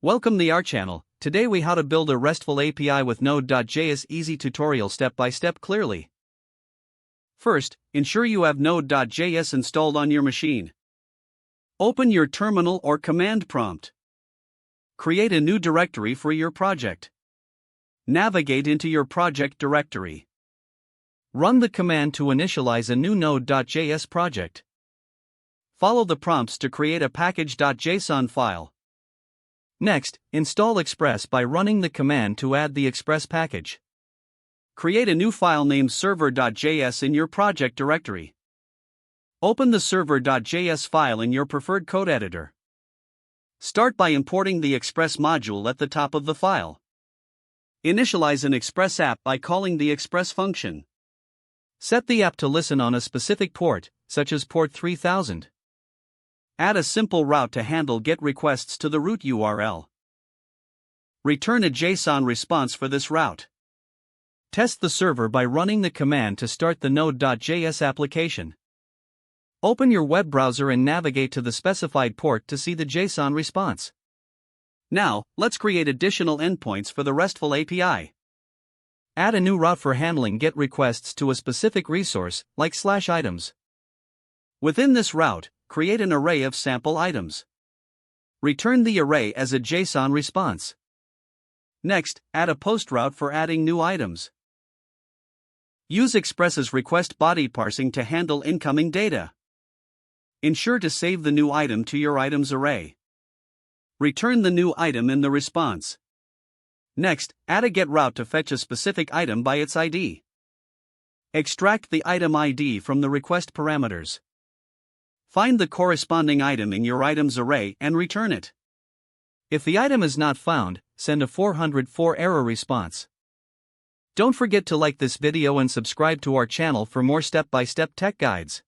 Welcome to our channel. Today we how to build a RESTful API with Node.js easy tutorial step by step clearly. First, ensure you have Node.js installed on your machine. Open your terminal or command prompt. Create a new directory for your project. Navigate into your project directory. Run the command to initialize a new Node.js project. Follow the prompts to create a package.json file. Next, install Express by running the command to add the Express package. Create a new file named server.js in your project directory. Open the server.js file in your preferred code editor. Start by importing the Express module at the top of the file. Initialize an Express app by calling the Express function. Set the app to listen on a specific port, such as port 3000. Add a simple route to handle GET requests to the root URL. Return a JSON response for this route. Test the server by running the command to start the Node.js application. Open your web browser and navigate to the specified port to see the JSON response. Now, let's create additional endpoints for the RESTful API. Add a new route for handling GET requests to a specific resource, like /items. Within this route, create an array of sample items. Return the array as a JSON response. Next, add a post route for adding new items. Use Express's request body parsing to handle incoming data. Ensure to save the new item to your items array. Return the new item in the response. Next, add a GET route to fetch a specific item by its ID. Extract the item ID from the request parameters. Find the corresponding item in your items array and return it. If the item is not found, send a 404 error response. Don't forget to like this video and subscribe to our channel for more step-by-step tech guides.